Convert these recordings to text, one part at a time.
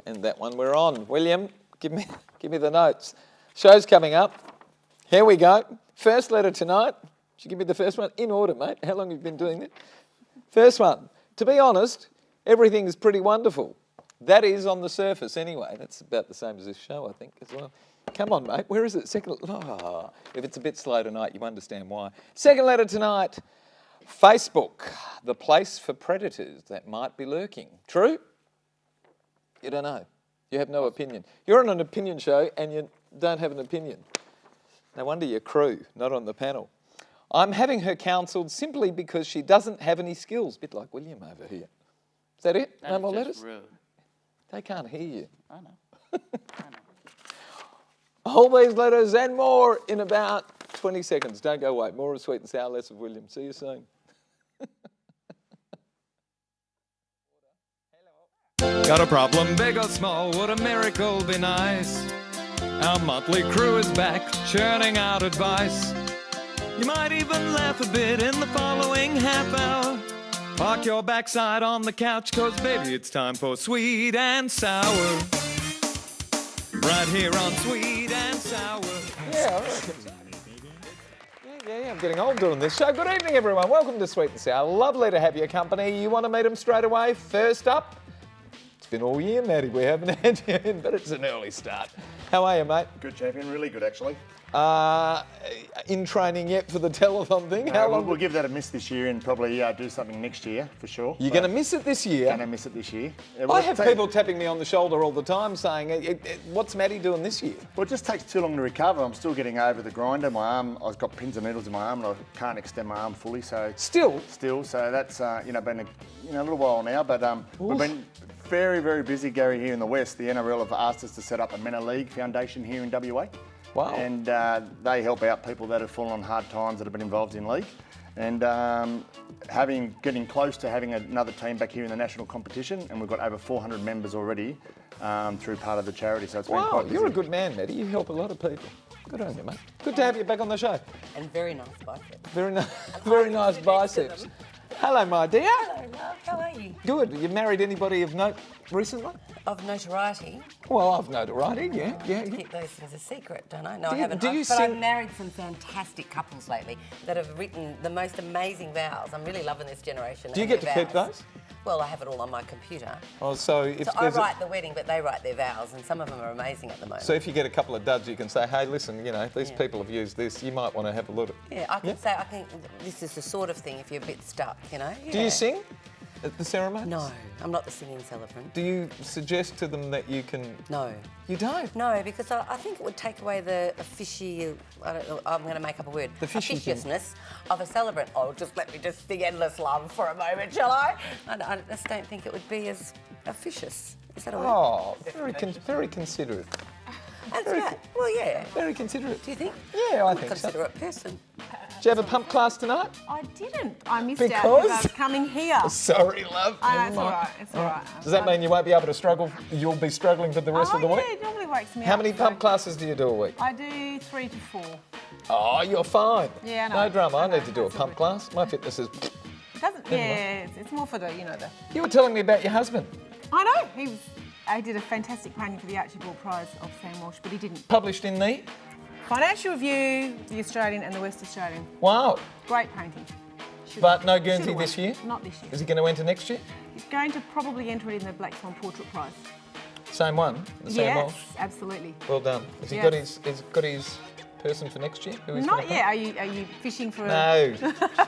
and that one we're on. William, give me the notes. Show's coming up. Here we go. First letter tonight. Should give me the first one in order, mate. How long have you been doing that? First one. To be honest, everything is pretty wonderful. That is on the surface anyway. That's about the same as this show, I think, as well. Come on, mate. Where is it? Second. Oh, if it's a bit slow tonight, you understand why. Second letter tonight. Facebook, the place for predators that might be lurking. True? You don't know. You have no opinion. You're on an opinion show and you don't have an opinion. No wonder you're crew, not on the panel. I'm having her counselled simply because she doesn't have any skills. Bit like William over here. Is that it? No more letters? Rude. They can't hear you. I know. All these letters and more in about 20 seconds. Don't go away. More of Sweet and Sour, less of William. See you soon. Got a problem, big or small, would a miracle be nice? Our motley crew is back, churning out advice. You might even laugh a bit in the following half hour. Park your backside on the couch, cause baby it's time for Sweet and Sour. Right here on Sweet and Sour. Yeah, I reckon. Yeah, I'm getting old doing this show. Good evening, everyone. Welcome to Sweet and Sour. Lovely to have your company. You want to meet them straight away? First up, it's been all year, Matty. We haven't had you in, but it's an early start. How are you, mate? Good, champion. Really good, actually. In training yet for the telethon thing? How long? We'll give that a miss this year and probably do something next year, for sure. You're going to miss it this year? Going to miss it this year. I have people tapping me on the shoulder all the time saying, what's Matty doing this year? Well, it just takes too long to recover. I'm still getting over the grinder. My arm, I've got pins and needles in my arm and I can't extend my arm fully. So Still? So that's, been a little while now, but we've been very, very busy, Gary, here in the West. The NRL have asked us to set up a MENA League Foundation here in WA. Wow. And they help out people that have fallen on hard times that have been involved in league. And getting close to having another team back here in the national competition, and we've got over 400 members already through part of the charity. So it's been quite busy. You're a good man, Matty. You help a lot of people. Good on you, mate. Good to have you back on the show. And very nice biceps. Very nice biceps. Hello, my dear. Hello, love. How are you? Good. You married anybody of note recently? Of notoriety. Well, I've notoriety, yeah. Keep those things a secret, don't I? No, I haven't. Do you but sing? I've married some fantastic couples lately that have written the most amazing vows. I'm really loving this generation. Do you get to keep those? Well, I have it all on my computer. Oh, so I write the wedding, but they write their vows, and some of them are amazing at the moment. So if you get a couple of duds, you can say, hey, listen, these people have used this. You might want to have a look at it. Yeah, I can say, I think this is the sort of thing if you're a bit stuck, Yeah. Do you sing at the ceremony? No, I'm not the singing celebrant. Do you suggest to them that you can... No. You don't? No, because I think it would take away the fishy... I'm going to make up a word. The fishiness of a celebrant. Oh, let me just sing Endless Love for a moment, shall I? I just don't think it would be as officious. Is that a word? Oh, very considerate. That's right. Well, yeah. Very considerate. Do you think? Yeah, I I'm a think so. considerate person. Do you have a pump class tonight? I didn't. I missed Because? out because I was coming here. Sorry, love. It's all right. It's all right. Does that mean you won't be able to struggle? You'll be struggling for the rest of the week? Yeah, it normally wakes me up. How many pump classes do you do a week? I do 3 to 4. Oh, you're fine. Yeah, I know. No drama. I I know. need to do a That's pump class. My fitness is... It's more for the, the... You were telling me about your husband. I know. I did a fantastic painting for the Archibald Prize of Sam Walsh, but he didn't. Published in the... Financial Review, The Australian and The West Australian. Wow. Great painting. But no Guernsey this year? Not this year. Is he going to enter next year? He's going to probably enter it in the Black Swan Portrait Prize. Same one? The Sam Walsh? Yes, absolutely. Well done. Has he Yes. got his person for next year? Who he's Not gonna yet. Are you fishing for No.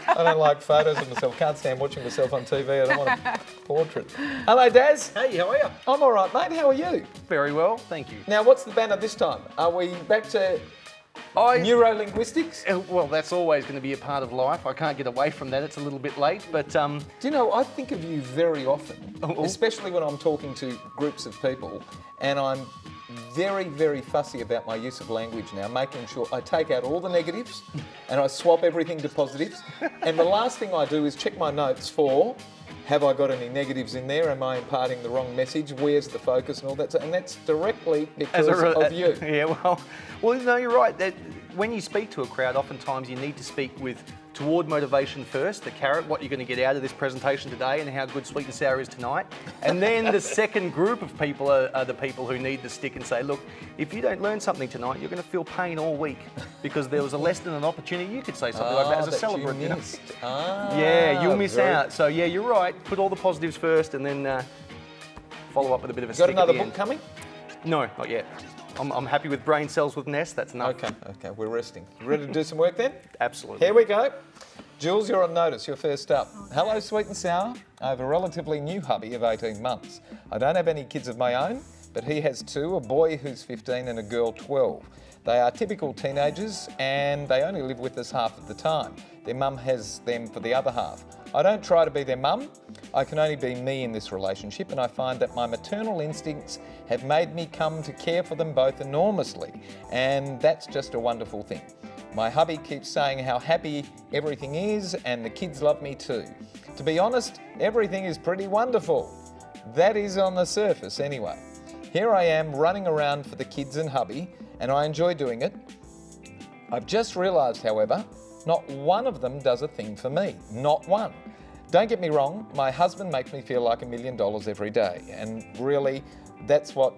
I don't like photos of myself. Can't stand watching myself on TV. I don't want a portrait. Hello, Daz. Hey, how are you? I'm all right, mate. How are you? Very well, thank you. Now, what's the banner this time? Are we back to neuro-linguistics? Well, that's always going to be a part of life. I can't get away from that. It's a little bit late, but... Do you know, I think of you very often, Oh. especially when I'm talking to groups of people, and I'm very, very fussy about my use of language now, making sure I take out all the negatives and I swap everything to positives. And the last thing I do is check my notes for, have I got any negatives in there? Am I imparting the wrong message? Where's the focus and all that? And that's directly because of you. Yeah, well, no, you're right. when you speak to a crowd, oftentimes you need to speak with toward motivation first, the carrot, what you're going to get out of this presentation today and how good Sweet and Sour is tonight. And then the second group of people are the people who need the stick and say, look, if you don't learn something tonight, you're going to feel pain all week because there was a lesson and an opportunity. You could say something like that as a celebrant. You missed. Yeah, you'll miss out. So yeah, you're right. Put all the positives first and then follow up with a bit of a stick. Got another at the book end. coming? No, not yet. I'm happy with Brain Cells with Nest. That's enough. Okay, we're resting. You ready to do some work then? Absolutely. Here we go. Jules, you're on notice. You're first up. Hello, Sweet and Sour. I have a relatively new hubby of 18 months. I don't have any kids of my own, but he has two, a boy who's 15 and a girl 12. They are typical teenagers and they only live with us half of the time. Their mum has them for the other half. I don't try to be their mum. I can only be me in this relationship, and I find that my maternal instincts have made me come to care for them both enormously, and that's just a wonderful thing. My hubby keeps saying how happy everything is, and the kids love me too. To be honest, everything is pretty wonderful. That is on the surface anyway. Here I am running around for the kids and hubby, and I enjoy doing it. I've just realised, however, not one of them does a thing for me. Not one. Don't get me wrong, my husband makes me feel like $1 million every day, and really, that's what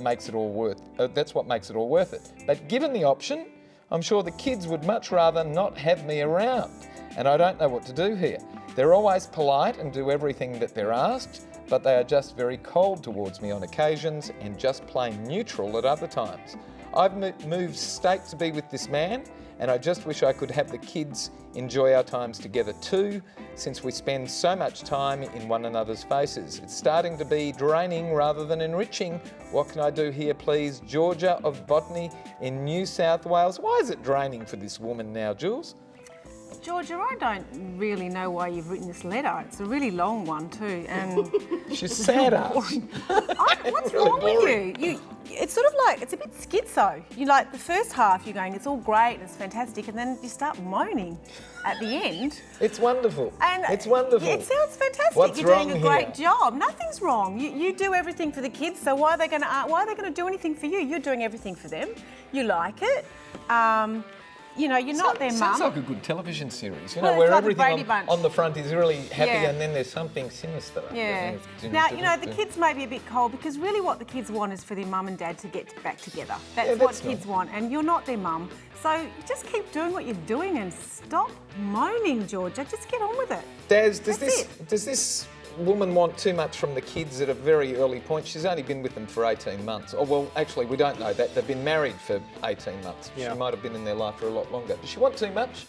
makes it all worth it. But given the option, I'm sure the kids would much rather not have me around, and I don't know what to do here. They're always polite and do everything that they're asked, but they are just very cold towards me on occasions and just plain neutral at other times. I've moved state to be with this man, and I just wish I could have the kids enjoy our times together too, since we spend so much time in one another's faces. It's starting to be draining rather than enriching. What can I do here, please? Georgia of Botany in New South Wales. Why is it draining for this woman now, Jules? Georgia, I don't really know why you've written this letter. It's a really long one too, and She's sad ass. what's wrong with you? It's sort of like, it's a bit schizo. You like the first half, you're going, it's all great, and it's fantastic, and then you start moaning at the end. It's wonderful. And it's wonderful. It sounds fantastic. What's You're doing wrong a great here? job. Nothing's wrong. You do everything for the kids, so why are they going to do anything for you? You're doing everything for them. You like it. You know, you're not their mum. Sounds like a good television series, you Well, know, it's where like the everything Brady Bunch. on the front is really happy Yeah. and then there's something sinister. Yeah. Now, you know, the kids may be a bit cold because really what the kids want is for their mum and dad to get back together. That's what kids want, and you're not their mum. So just keep doing what you're doing and stop moaning, Georgia. Just get on with it. Does That's this woman want too much from the kids at a very early point? She's only been with them for 18 months. Oh, well, actually, we don't know that. They've been married for 18 months. Yeah. She might have been in their life for a lot longer. Does she want too much?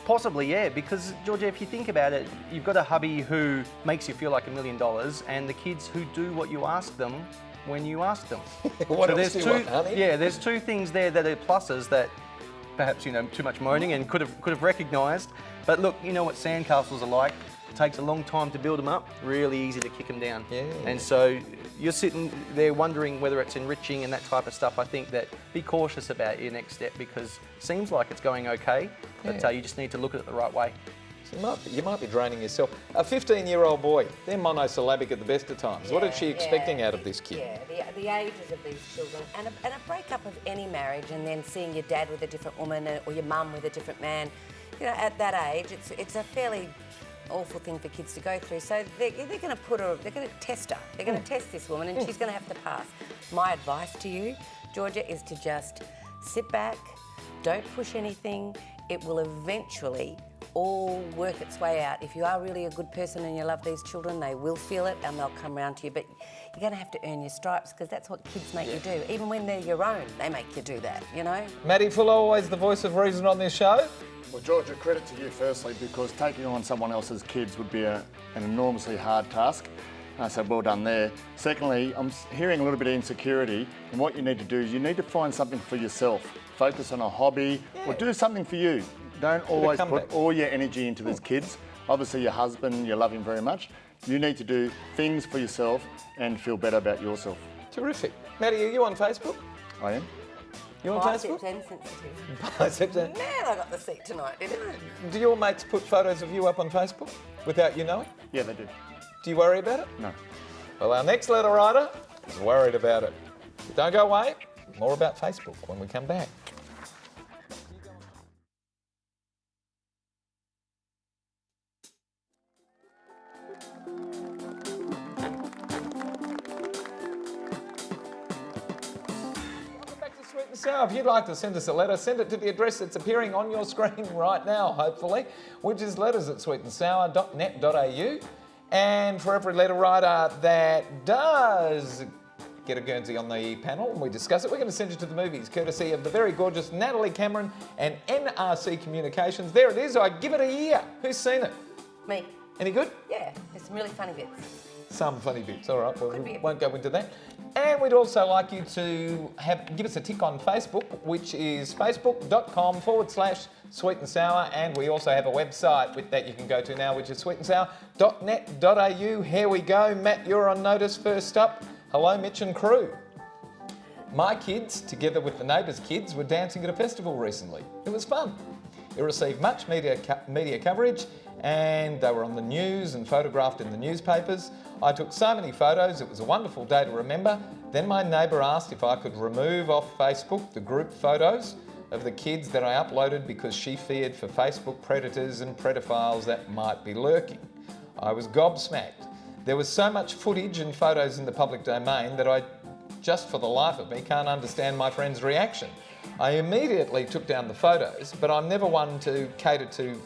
Possibly, yeah, because, Georgia, if you think about it, you've got a hubby who makes you feel like $1 million and the kids who do what you ask them when you ask them. What so else do you want, honey? Yeah, there's two things there that are pluses that perhaps, you know, too much moaning and could have recognised. But look, you know what sandcastles are like. It takes a long time to build them up, really easy to kick them down. Yeah. And so you're sitting there wondering whether it's enriching and that type of stuff. I think that be cautious about your next step because it seems like it's going okay, but Yeah. You just need to look at it the right way. So you might be draining yourself. A 15-year-old boy, they're monosyllabic at the best of times. What is she expecting out of this kid? Yeah, the ages of these children and a breakup of any marriage and then seeing your dad with a different woman or your mum with a different man. You know, at that age, it's a fairly awful thing for kids to go through. So they're going to test her. They're going to test this woman and she's going to have to pass. My advice to you, Georgia, is to just sit back, don't push anything. It will eventually all work its way out. If you are really a good person and you love these children, they will feel it and they'll come round to you. But you're going to have to earn your stripes because that's what kids make you do. Even when they're your own, they make you do that, you know? Maddie Fuller, always the voice of reason on this show. Well, Georgia, credit to you firstly because taking on someone else's kids would be an enormously hard task. So well done there. Secondly, I'm hearing a little bit of insecurity, and what you need to do is you need to find something for yourself. Focus on a hobby or do something for you. Don't always put all your energy into these kids. Obviously, your husband, you love him very much. You need to do things for yourself and feel better about yourself. Terrific. Maddie, are you on Facebook? I am. You on Facebook? Biceps and sensitive. Biceps and- Man, I got the seat tonight, didn't I? Do your mates put photos of you up on Facebook without you knowing? Yeah, they do. Do you worry about it? No. Well, our next letter writer is worried about it. Don't go away. More about Facebook when we come back. So if you'd like to send us a letter, send it to the address that's appearing on your screen right now, hopefully, which is letters@sweetandsour.net.au. And for every letter writer that does get a Guernsey on the panel and we discuss it, we're going to send you to the movies, courtesy of the very gorgeous Natalie Cameron and NRC Communications. There it is. I give it a year. Who's seen it? Me. Any good? Yeah, there's some really funny bits. Some funny bits. All right, well, we won't go into that. And we'd also like you to give us a tick on Facebook, which is facebook.com/Sweet and Sour. And we also have a website that you can go to now, which is sweetandsour.net.au. Here we go. Matt, you're on notice first up. Hello, Mitch and crew. My kids, together with the neighbours' kids, were dancing at a festival recently. It was fun. It received much media coverage, and they were on the news and photographed in the newspapers. I took so many photos, it was a wonderful day to remember. Then my neighbour asked if I could remove off Facebook the group photos of the kids that I uploaded because she feared for Facebook predators and pedophiles that might be lurking. I was gobsmacked. There was so much footage and photos in the public domain that I, just for the life of me, can't understand my friend's reaction. I immediately took down the photos, but I'm never one to cater to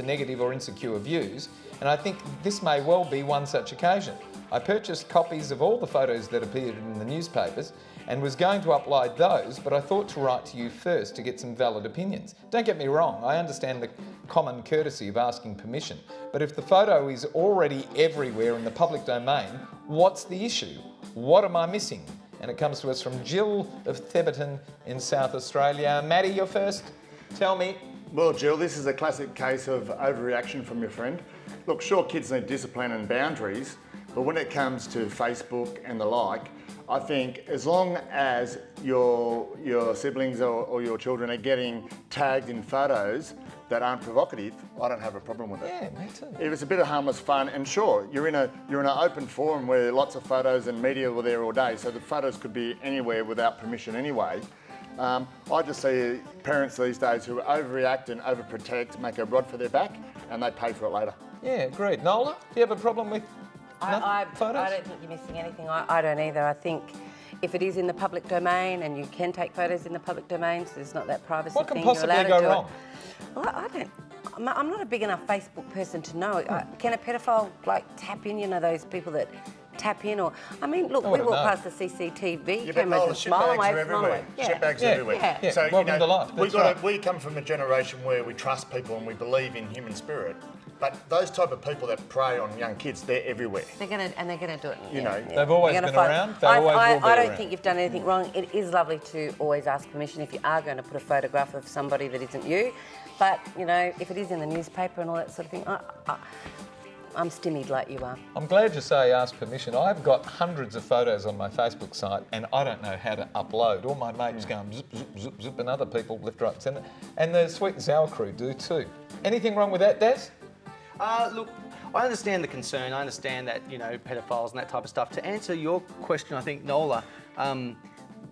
negative or insecure views, and I think this may well be one such occasion. I purchased copies of all the photos that appeared in the newspapers and was going to upload those, but I thought to write to you first to get some valid opinions. Don't get me wrong, I understand the common courtesy of asking permission, but if the photo is already everywhere in the public domain, what's the issue? What am I missing? And it comes to us from Jill of Theberton in South Australia. Maddie, you're first. Tell me. Well, Jill, this is a classic case of overreaction from your friend. Look, sure, kids need discipline and boundaries, but when it comes to Facebook and the like, I think as long as your siblings or your children are getting tagged in photos that aren't provocative, I don't have a problem with it. Yeah, me too. If it's a bit of harmless fun, and sure, you're in an open forum where lots of photos and media were there all day, so the photos could be anywhere without permission anyway. I just see parents these days who overreact and overprotect, make a rod for their back, and they pay for it later. Yeah, agreed. Nola, do you have a problem with photos? I don't think you're missing anything. I don't either. I think if it is in the public domain and you can take photos in the public domain, so there's not that privacy What thing. can possibly you're allowed go to do wrong? Well, I'm not a big enough Facebook person to know. Can a pedophile tap in? You know, those people that tap in, or I mean, look, we walk past the CCTV cameras and smile away, smile away. Shitbags everywhere. Yeah. So welcome to life. We come from a generation where we trust people and we believe in human spirit. But those type of people that prey on young kids, they're everywhere. They're gonna do it. You know, they've always been around. They always will be I don't around. think you've done anything wrong. It is lovely to always ask permission if you are going to put a photograph of somebody that isn't you. But you know, if it is in the newspaper and all that sort of thing, I'm stymied like you are. I'm glad you say ask permission. I've got hundreds of photos on my Facebook site and I don't know how to upload. All my mates go zip, zip, zip, zip, and other people left, right and centre. And the Sweet and Sour crew do too. Anything wrong with that, Daz? Look, I understand the concern. I understand that, you know, pedophiles and that type of stuff. To answer your question, I think, Nola,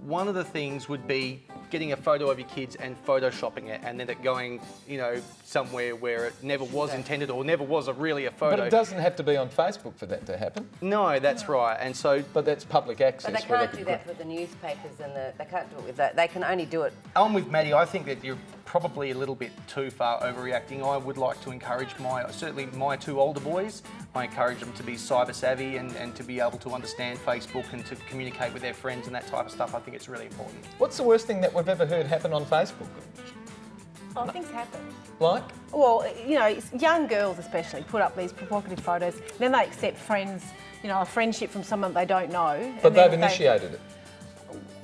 one of the things would be getting a photo of your kids and photoshopping it, and then it going, you know, somewhere where it never was intended or never was really a photo. But it doesn't have to be on Facebook for that to happen. No, that's right. And so, but that's public access. But they can't do that with the newspapers and they can't do it with that. They can only do it. I'm with Maddie. I think that you're probably a little bit too far overreacting. I would like to encourage certainly my two older boys, I encourage them to be cyber savvy and to be able to understand Facebook and to communicate with their friends and that type of stuff. I think it's really important. What's the worst thing that we've ever heard happen on Facebook? Oh, things happen. Like? Well, you know, young girls especially put up these provocative photos, then they accept friends, you know, a friendship from someone they don't know. But they've initiated it.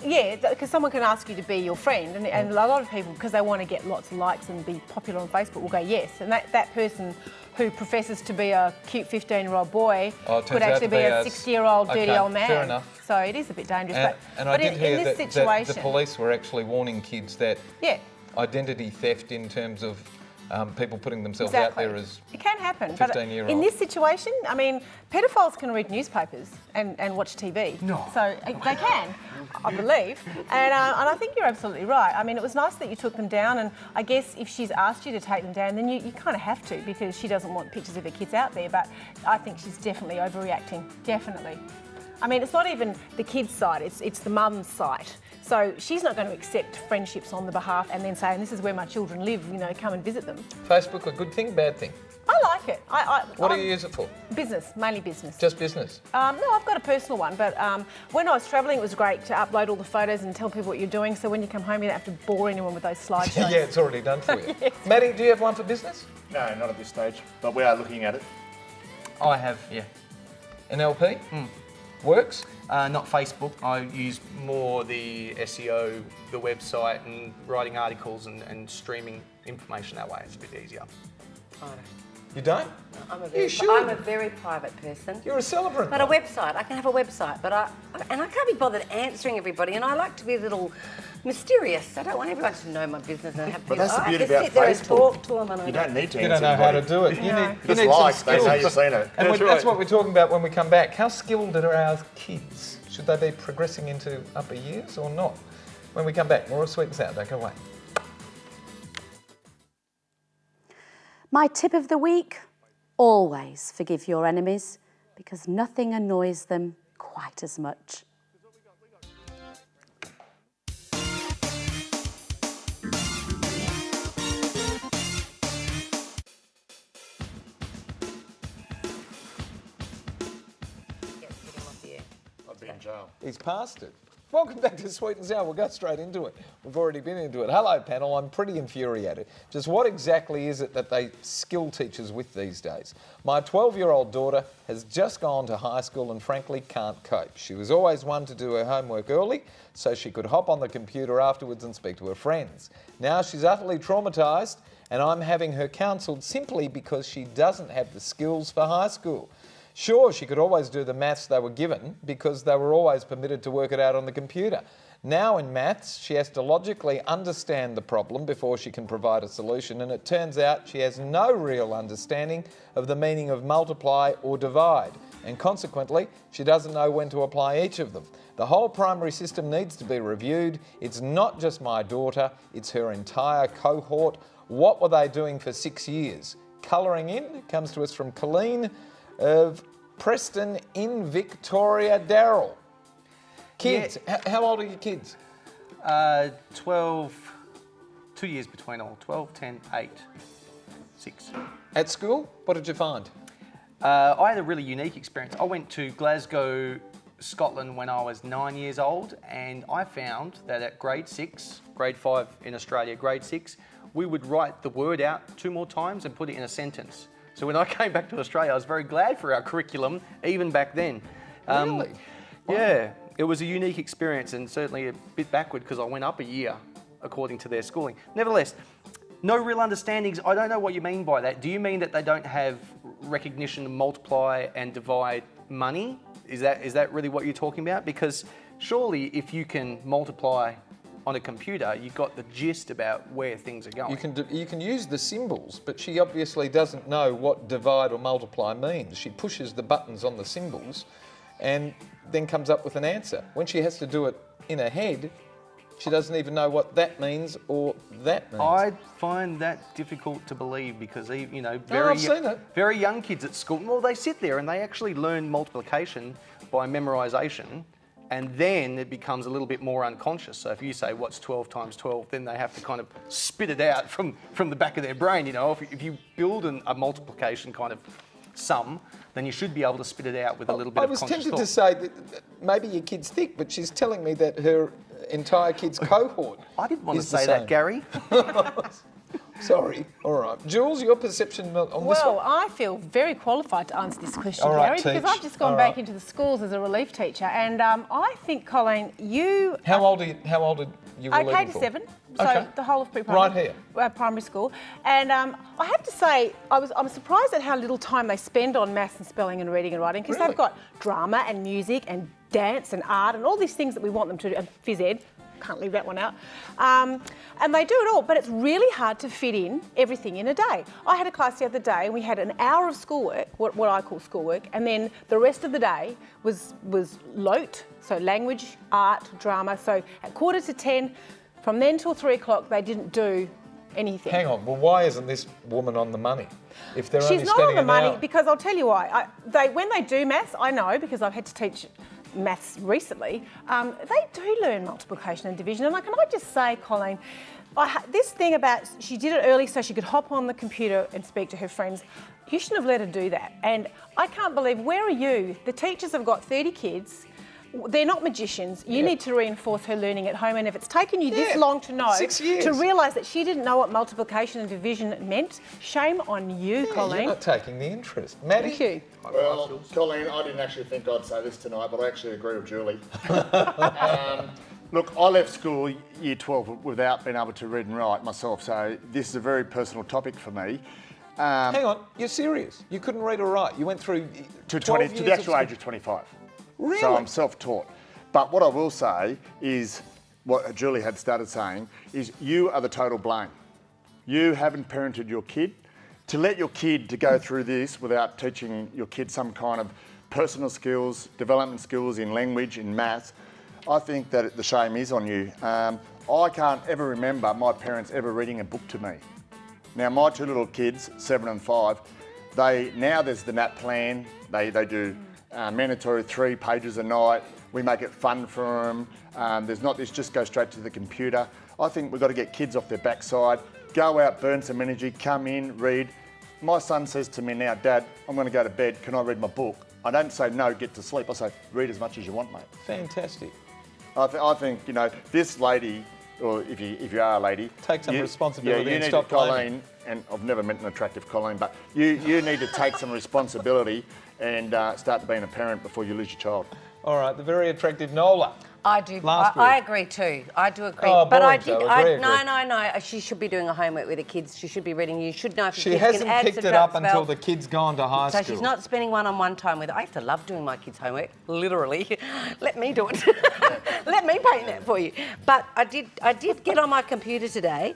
Yeah, because someone can ask you to be your friend, and a lot of people, because they want to get lots of likes and be popular on Facebook, will go yes. And that person who professes to be a cute 15-year-old boy could actually be a 60-year-old dirty old man. Fair enough. So it is a bit dangerous. And I did hear in this that situation, the police were actually warning kids that identity theft in terms of people putting themselves out there as it can happen. 15-year-olds. But in this situation, I mean, pedophiles can read newspapers and watch TV. No. So they can, I believe. And I think you're absolutely right. I mean, it was nice that you took them down, and I guess if she's asked you to take them down, then you kind of have to, because she doesn't want pictures of her kids out there. But I think she's definitely overreacting. Definitely. I mean, it's not even the kids' side, it's the mum's side. So she's not going to accept friendships on the behalf and then saying, this is where my children live, you know, come and visit them. Facebook, a good thing, bad thing? I like it. What do you use it for? Business, mainly business. Just business? No, I've got a personal one, but when I was travelling, it was great to upload all the photos and tell people what you're doing, so when you come home, you don't have to bore anyone with those slideshows. Yeah, it's already done for you. Yes. Maddie, do you have one for business? No, not at this stage, but we are looking at it. I have, yeah. NLP? Works? Not Facebook. I use more the SEO, the website, and writing articles and streaming information that way. It's a bit easier. I don't. You don't? I'm a very private person. You're a celebrant. But a website, I can have a website, but I can't be bothered answering everybody, and I like to be a little mysterious. I don't want everyone to know my business and have to. But that's the I beauty have to about sit there and Facebook. talk to them. And You don't need to You answer don't know how to anybody. do it. No. You Just need like, some they know skills. you've seen it. And that's what we're talking about when we come back. How skilled are our kids? Should they be progressing into upper years or not? When we come back, more of Sweet and Sour. Don't go away. My tip of the week, always forgive your enemies because nothing annoys them quite as much. I'd be in jail. He's passed it. Welcome back to Sweet and Sour. We'll go straight into it. We've already been into it. Hello, panel. I'm pretty infuriated. Just what exactly is it that they skill teachers with these days? My 12-year-old daughter has just gone to high school and frankly can't cope. She was always one to do her homework early so she could hop on the computer afterwards and speak to her friends. Now she's utterly traumatised and I'm having her counselled simply because she doesn't have the skills for high school. Sure, she could always do the maths they were given because they were always permitted to work it out on the computer. Now in maths, she has to logically understand the problem before she can provide a solution, and it turns out she has no real understanding of the meaning of multiply or divide, and consequently, she doesn't know when to apply each of them. The whole primary system needs to be reviewed. It's not just my daughter, it's her entire cohort. What were they doing for 6 years? Colouring in comes to us from Colleen of Preston in Victoria. Darryl. Kids, how old are your kids? 12, 2 years between all. 12, 10, 8, 6. At school, what did you find? I had a really unique experience. I went to Glasgow, Scotland when I was 9 years old, and I found that at grade 6, grade 5 in Australia, grade 6, we would write the word out 2 more times and put it in a sentence. So when I came back to Australia, I was very glad for our curriculum, even back then. Really? Yeah, it was a unique experience and certainly a bit backward because I went up a year according to their schooling. Nevertheless, no real understandings. I don't know what you mean by that. Do you mean that they don't have recognition of multiply and divide money? Is that really what you're talking about? Because surely if you can multiply on a computer, you've got the gist about where things are going. You can use the symbols, but she obviously doesn't know what divide or multiply means. She pushes the buttons on the symbols and then comes up with an answer. When she has to do it in her head, she doesn't even know what that means or that means. I find that difficult to believe because, you know, very young kids at school, well, they sit there and they actually learn multiplication by memorisation. And then it becomes a little bit more unconscious. So if you say, what's 12 times 12, then they have to kind of spit it out from the back of their brain. You know, if you build a multiplication kind of sum, then you should be able to spit it out with a little bit of conscious thought. I was tempted to say that maybe your kid's thick, but she's telling me that her entire kids' cohort I didn't want to say that, Gary. Sorry. All right. Jules, your perception on this one? Well, I feel very qualified to answer this question, All right, Gary, because I've just gone back into the schools as a relief teacher, and I think, Colleen, you... How old are you K to 7, so the whole of pre-primary. Right here. Primary school. And I have to say, I'm surprised at how little time they spend on maths and spelling and reading and writing, because they've got drama and music and dance and art and all these things that we want them to do, and phys ed. Can't leave that one out. And they do it all, but it's really hard to fit in everything in a day. I had a class the other day and we had an hour of schoolwork, what I call schoolwork, and then the rest of the day was LOTE, so language, art, drama. So at 9:45, from then till 3 o'clock, they didn't do anything. Hang on, well, why isn't this woman on the money? If they're She's only not spending on the money hour? because I'll tell you why. When they do maths, I know because I've had to teach maths recently, they do learn multiplication and division. And can I just say, Colleen, this thing about she did it early so she could hop on the computer and speak to her friends, you shouldn't have let her do that. And I can't believe, where are you? The teachers have got 30 kids. They're not magicians. You need to reinforce her learning at home. And if it's taken you this long to know, 6 years. to realise that she didn't know what multiplication and division meant, shame on you, Colleen. You're not taking the interest. Maddie? Thank you. Well, Colleen, I didn't actually think I'd say this tonight, but I actually agree with Julie. Look, I left school year 12 without being able to read and write myself, so this is a very personal topic for me. Hang on, you're serious? You couldn't read or write? You went through To the actual age of 25. Really? So I'm self-taught. But what I will say is, what Julie had started saying, is you are the total blame. You haven't parented your kid. To let your kid to go through this without teaching your kid some kind of personal skills, development skills in language, in maths, I think that the shame is on you. I can't ever remember my parents ever reading a book to me. Now, my two little kids, 7 and 5, now there's the NAT plan. They do mandatory 3 pages a night. We make it fun for them. There's not this just go straight to the computer. I think we've got to get kids off their backside, go out, burn some energy, come in, read. My son says to me now, Dad, I'm going to go to bed. Can I read my book? I don't say no, get to sleep. I say read as much as you want, mate. Fantastic. I think this lady, or if you are a lady, take some responsibility. You and need stop to, Colleen, and I've never met an attractive Colleen, but you need to take some responsibility and start being a parent before you lose your child. All right, the very attractive Nola. I do. Last I week. agree too. I do agree. Oh, but I boring, did. so agree. No. She should be doing her homework with the kids. She should be reading. You should know if She your kids hasn't can add, picked it subtract, up until the kid's gone to high so school. she's not spending one-on-one time with it. I used to love doing my kids' homework. Literally, let me do it. Let me paint that for you. But I did get on my computer today.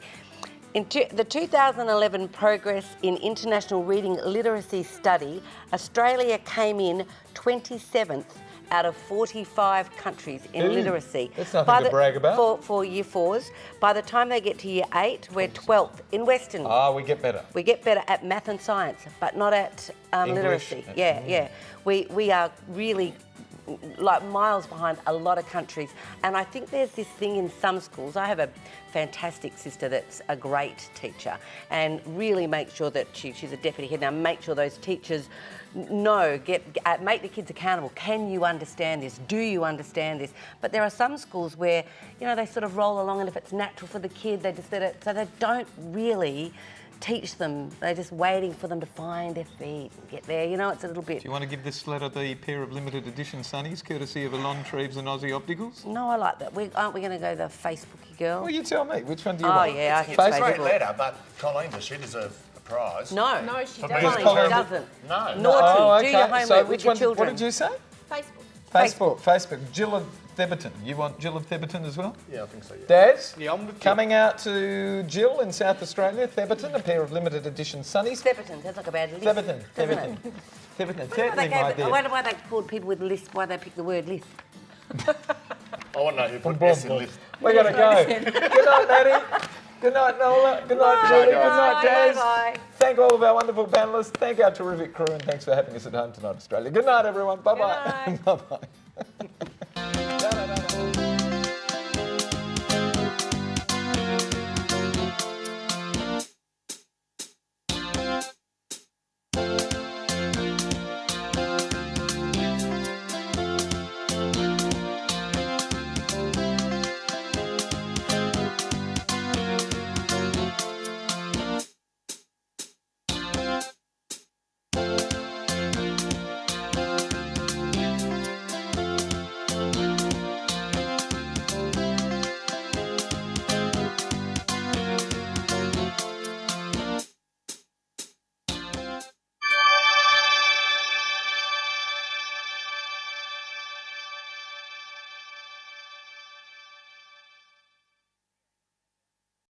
In the 2011 Progress in International Reading Literacy Study, Australia came in 27th out of 45 countries in literacy. That's nothing to brag about. For year 4s. By the time they get to year 8, we're 12th in Western. We get better. We get better at math and science, but not at literacy. Yeah. We are really like miles behind a lot of countries. And I think there's this thing in some schools. I have a fantastic sister that's a great teacher and really make sure that she's a deputy head now, make sure those teachers make the kids accountable. Can you understand this? Do you understand this? But there are some schools where, they sort of roll along, and if it's natural for the kid, they just let it, so they don't really teach them. They're just waiting for them to find their feet and get there. It's a little bit... Do you want to give this letter the pair of limited edition sunnies, courtesy of Alon Treves and Aussie Opticals? No, I like that. Aren't we going to go the Facebooky girl? Well, you tell me. Which one do you want? Oh, yeah, I think It's a Facebook. great letter, but Colleen, does she deserve a prize? No, she Colleen, doesn't. she doesn't. No. Naughty. Do your homework So with which your one? children. What did you say? Facebook. Facebook. Jill of Theberton. You want Jill of Theberton as well? Yeah, I think so, yeah. Daz? Yeah, I'm with you. Coming out to Jill in South Australia, Theberton, a pair of limited edition sunnies. Theberton, that's like a bad list. Theberton. Certainly my dear. I wonder why they called people with lists, why they picked the word list. I want to know who put S in list. We're going to go. Good night, Maddie. Good night, Nola. Good night, Julie. Good night, Daz. Bye. Thank all of our wonderful panellists. Thank our terrific crew, and thanks for having us at home tonight, Australia. Good night, everyone. Bye-bye. Good night. Bye-bye.